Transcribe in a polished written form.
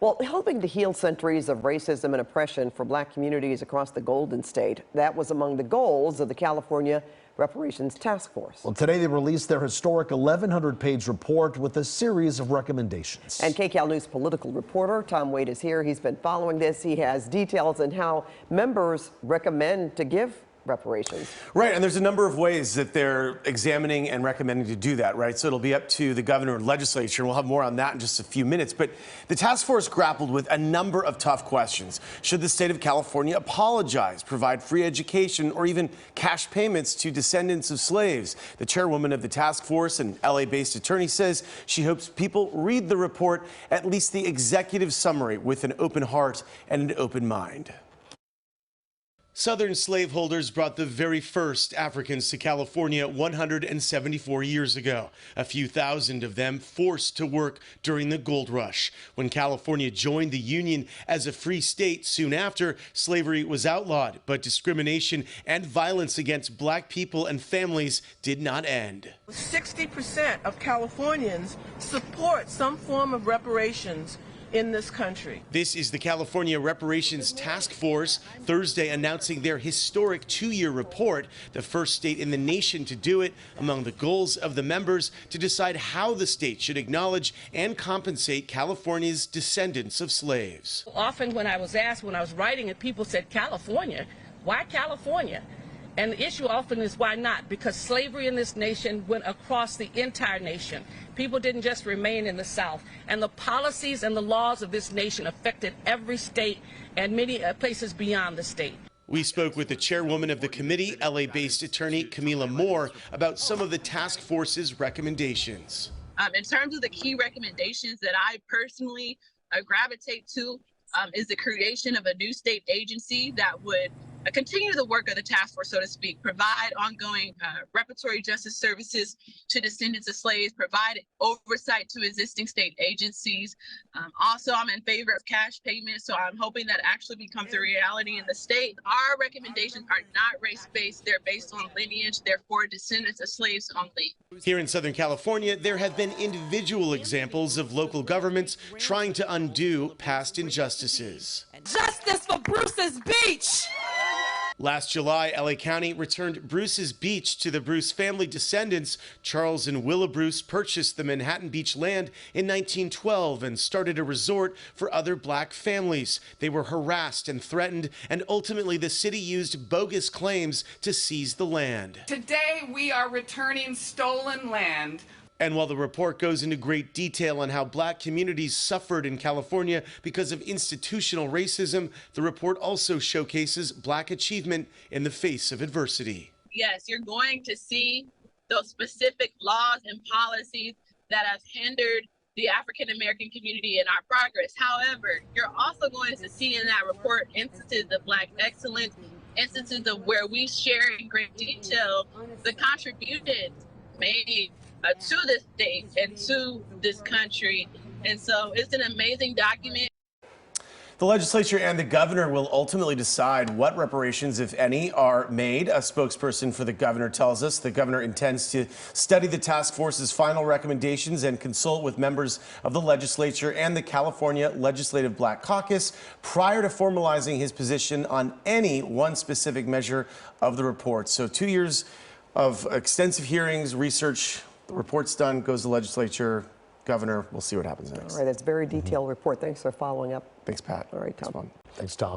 Well, helping to heal centuries of racism and oppression for black communities across the Golden State, that was among the goals of the California Reparations Task Force. Well, today they released their historic 1,100-page report with a series of recommendations. And KCAL News political reporter Tom Wade is here. He's been following this. He has details on how members recommend to give reparations. Right, and there's a number of ways that they're examining and recommending to do that, right? So it'll be up to the governor and legislature, and we'll have more on that in just a few minutes. But the task force grappled with a number of tough questions. Should the state of California apologize, provide free education, or even cash payments to descendants of slaves? The chairwoman of the task force, an LA-based attorney, says she hopes people read the report, at least the executive summary, with an open heart and an open mind. Southern slaveholders brought the very first Africans to California 174 years ago. A few thousand of them forced to work during the gold rush. When California joined the Union as a free state soon after, slavery was outlawed, but discrimination and violence against black people and families did not end. 60% of Californians support some form of reparations in this country. This is the California Reparations Task Force, Thursday announcing their historic 2-year report, the first state in the nation to do it. Among the goals of the members, to decide how the state should acknowledge and compensate California's descendants of slaves. Often when I was asked, when I was writing it, people said, California? Why California? And the issue often is why not? Because slavery in this nation went across the entire nation. People didn't just remain in the South. And the policies and the laws of this nation affected every state and many places beyond the state. We spoke with the chairwoman of the committee, LA-based attorney Camila Moore, about some of the task force's recommendations. In terms of the key recommendations that I personally gravitate to is the creation of a new state agency that would continue the work of the task force, so to speak, provide ongoing reparatory justice services to descendants of slaves, provide oversight to existing state agencies. Also, I'm in favor of cash payments, so I'm hoping that actually becomes a reality in the state. Our recommendations are not race-based, they're based on lineage, they're for descendants of slaves only. Here in Southern California, there have been individual examples of local governments trying to undo past injustices. Justice for Bruce's Beach! Last July, LA County returned Bruce's Beach to the Bruce family descendants. Charles and Willa Bruce purchased the Manhattan Beach land in 1912 and started a resort for other black families. They were harassed and threatened, and ultimately the city used bogus claims to seize the land. Today we are returning stolen land. And while the report goes into great detail on how black communities suffered in California because of institutional racism, the report also showcases black achievement in the face of adversity. Yes, you're going to see those specific laws and policies that have hindered the African American community in our progress. However, you're also going to see in that report instances of black excellence, instances of where we share in great detail the contributions made to this state and to this country. And so it's an amazing document. The legislature and the governor will ultimately decide what reparations, if any, are made. A spokesperson for the governor tells us the governor intends to study the task force's final recommendations and consult with members of the legislature and the California Legislative Black Caucus prior to formalizing his position on any one specific measure of the report. So 2 years of extensive hearings, research. The report's done, goes to the legislature, governor. We'll see what happens next. All right, that's a very detailed report. Thanks for following up. Thanks, Pat. All right, Tom. Thanks, Tom.